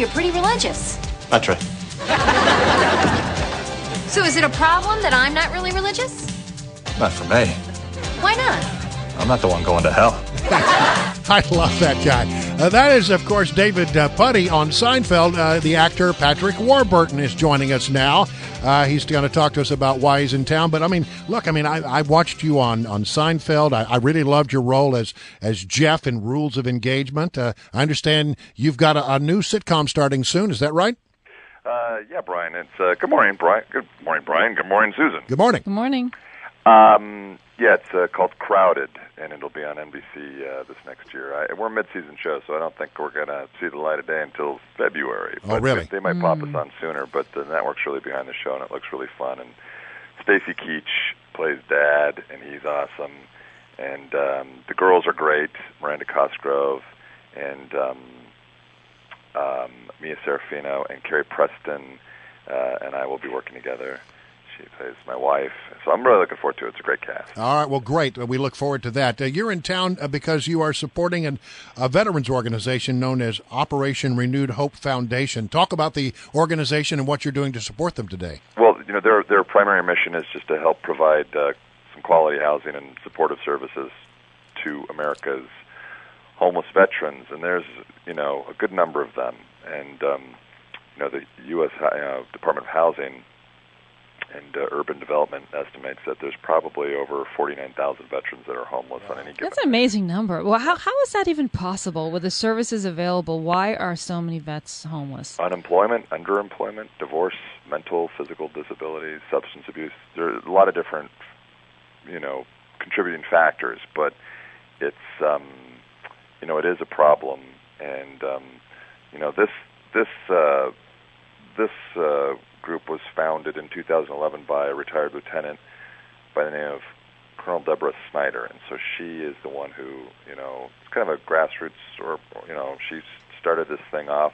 you're pretty religious. That's right. So is it a problem that I'm not really religious? Not for me. Why not? I'm not the one going to hell. I love that guy. That is, of course, David Puddy on Seinfeld. The actor Patrick Warburton is joining us now. He's going to talk to us about why he's in town. But, I mean, look, I watched you on Seinfeld. I really loved your role as Jeff in Rules of Engagement. I understand you've got a new sitcom starting soon. Is that right? Yeah, Brian. It's good morning, Brian. Good morning, Brian. Good morning, Susan. Good morning. Good morning. Yeah, it's called Crowded, and it'll be on NBC this next year. We're a mid-season show, so I don't think we're going to see the light of day until February. Oh, really? They might pop us on sooner, but the network's really behind the show, and it looks really fun. And Stacy Keach plays Dad, and he's awesome. And the girls are great, Miranda Cosgrove, and Mia Serafino, and Carrie Preston, and I will be working together. She plays my wife. So I'm really looking forward to it. It's a great cast. All right. Well, great. We look forward to that. You're in town because you are supporting a veterans organization known as Operation Renewed Hope Foundation. Talk about the organization and what you're doing to support them today. Well, their primary mission is just to help provide some quality housing and supportive services to America's homeless veterans. And there's, a good number of them. And, the U.S. Department of Housing and Urban Development estimates that there's probably over 49,000 veterans that are homeless on any given That's an amazing number. Well, how is that even possible with the services available? Why are so many vets homeless? Unemployment, underemployment, divorce, mental, physical disabilities, substance abuse. There are a lot of different, contributing factors, but it's, it is a problem. And, this group was founded in 2011 by a retired lieutenant by the name of Colonel Deborah Snyder, and so she is the one who, it's kind of a grassroots, she started this thing off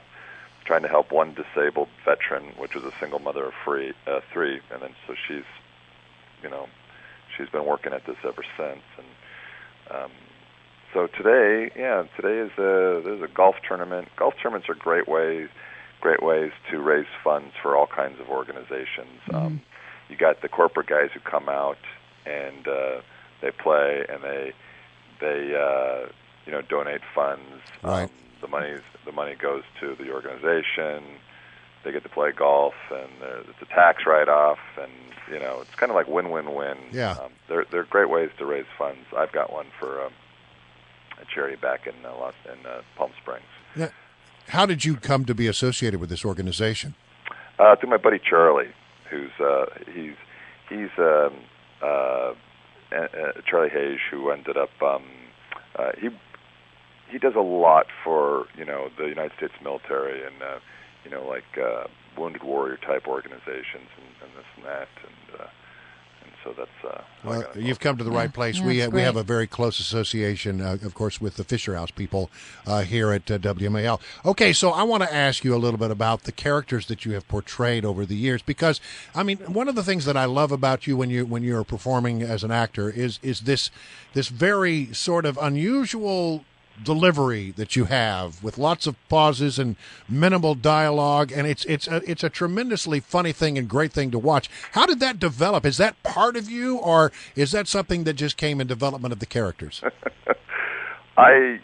trying to help one disabled veteran, which was a single mother of three, and then so she's been working at this ever since. And so today is there's a golf tournament. Golf tournaments are great ways to raise funds for all kinds of organizations. You got the corporate guys who come out and they play and they donate funds. Right. The money goes to the organization. They get to play golf, and it's a tax write-off, and it's kind of like win-win-win. Yeah. They're great ways to raise funds. I've got one for a charity back in Palm Springs. Yeah. How did you come to be associated with this organization? Through my buddy Charlie, who's Charlie Hayes, who ended up he does a lot for the United States military and wounded warrior type organizations and this and that and so that's well, you've come to the right place. Yeah, we have a very close association, of course, with the Fisher House people here at WMAL. Okay, so I want to ask you a little bit about the characters that you have portrayed over the years, because one of the things that I love about you when you're performing as an actor is this very sort of unusual delivery that you have with lots of pauses and minimal dialogue, and it's a tremendously funny thing and great thing to watch. How did that develop? Is that part of you, or is that something that just came in development of the characters? I'll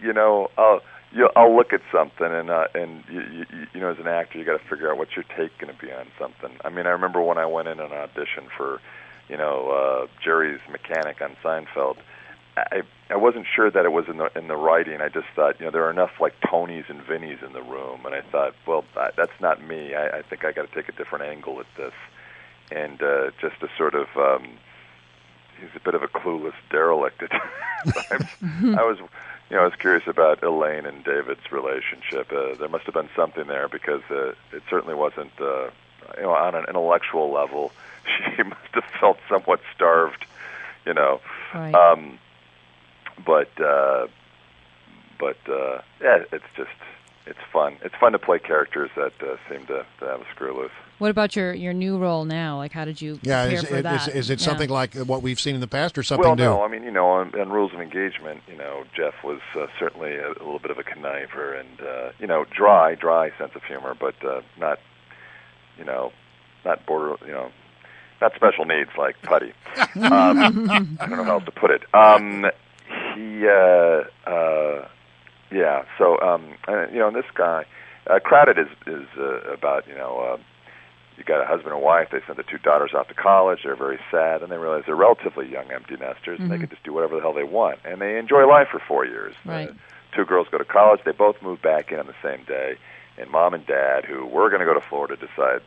look at something and as an actor you got to figure out what's your take going to be on something. I remember when I went in an audition for Jerry's mechanic on Seinfeld. I wasn't sure that it was in the writing. I just thought, there are enough like Tonys and Vinnies in the room, and I thought, well, that's not me. I think I got to take a different angle at this, and just to sort of, he's a bit of a clueless derelict at times. I was curious about Elaine and David's relationship. There must have been something there because it certainly wasn't, on an intellectual level, she must have felt somewhat starved, Right. But yeah, it's just it's fun. It's fun to play characters that seem to have a screw loose. What about your new role now? Like, how did you prepare for that? Is it something like what we've seen in the past, or something well, new? no. I mean, on Rules of Engagement, Jeff was certainly a little bit of a conniver and dry sense of humor, but not border, not special needs like Putty. I don't know how else to put it. And this guy, Crowded is about, you got a husband and wife, they send the two daughters off to college, they're very sad, and they realize they're relatively young empty nesters, and they can just do whatever the hell they want. And they enjoy life for 4 years. Right. Two girls go to college, they both move back in on the same day, and mom and dad, who were going to go to Florida, decide,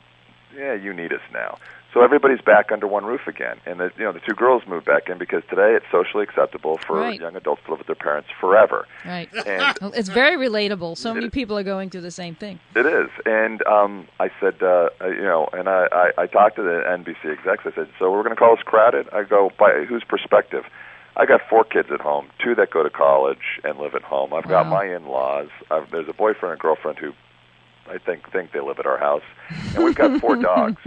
yeah, you need us now. So everybody's back under one roof again. And the two girls moved back in because today it's socially acceptable for young adults to live with their parents forever. Right. And it's very relatable. So many people are going through the same thing. It is. And I said, and I talked to the NBC execs. I said, so we're going to call this Crowded? I go, by whose perspective? I got 4 kids at home, 2 that go to college and live at home. I've got my in-laws. There's a boyfriend and girlfriend who I think they live at our house, and we've got 4 dogs.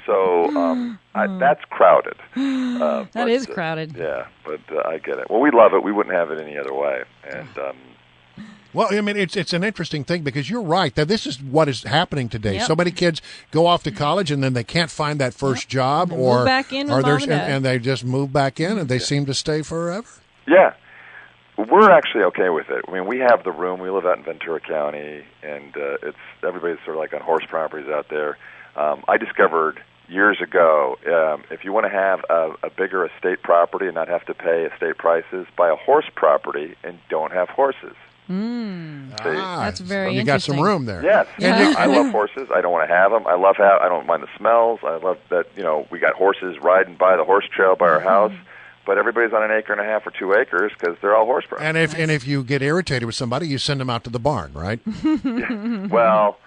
So that's crowded. That is crowded. Yeah, but I get it. Well, we love it. We wouldn't have it any other way. And well, I mean, it's an interesting thing because you're right that this is what is happening today. Yep. So many kids go off to college and then they can't find that first job, or move back in with mom and dad. And they just move back in and they seem to stay forever. Yeah. We're actually okay with it. I mean, we have the room. We live out in Ventura County, and everybody's sort of like on horse properties out there. I discovered years ago, if you want to have a bigger estate property and not have to pay estate prices, buy a horse property and don't have horses. That's very you interesting. got some room there. Yes. I love horses. I don't want to have them. I don't mind the smells. I love that, we got horses riding by the horse trail by our house. But everybody's on 1.5 acres or 2 acres because they're all horse properties. And if you get irritated with somebody, you send them out to the barn, right? Yeah. Well,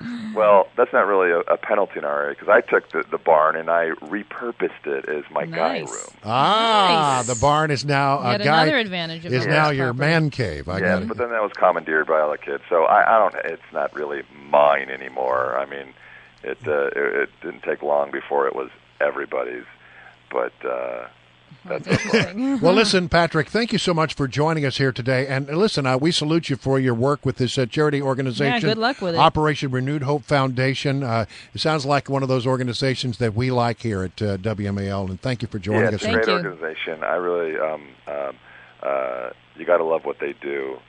that's not really a penalty in our area because I took the barn and I repurposed it as my guy room. Nice. The barn is now another advantage of is now your man cave. I got it. But then that was commandeered by all the kids, so I don't. It's not really mine anymore. I mean, it didn't take long before it was everybody's, but. That's well, listen, Patrick, thank you so much for joining us here today. And listen, we salute you for your work with this charity organization. Yeah, good luck with it. Operation Renewed Hope Foundation. It sounds like one of those organizations that we like here at WMAL. And thank you for joining us. It's a great organization. I really, you got to love what they do.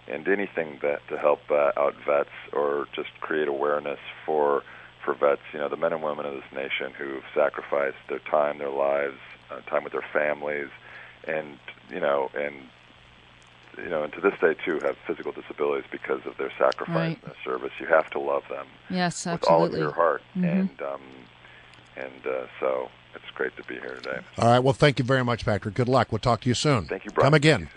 And anything to help out vets or just create awareness for vets, the men and women of this nation who've sacrificed their time, their lives, time with their families, and to this day too have physical disabilities because of their sacrifice and their service. You have to love them. Yes, absolutely. With all of your heart, and so it's great to be here today. All right. Well, thank you very much, Patrick. Good luck. We'll talk to you soon. Thank you, Brian. Come again.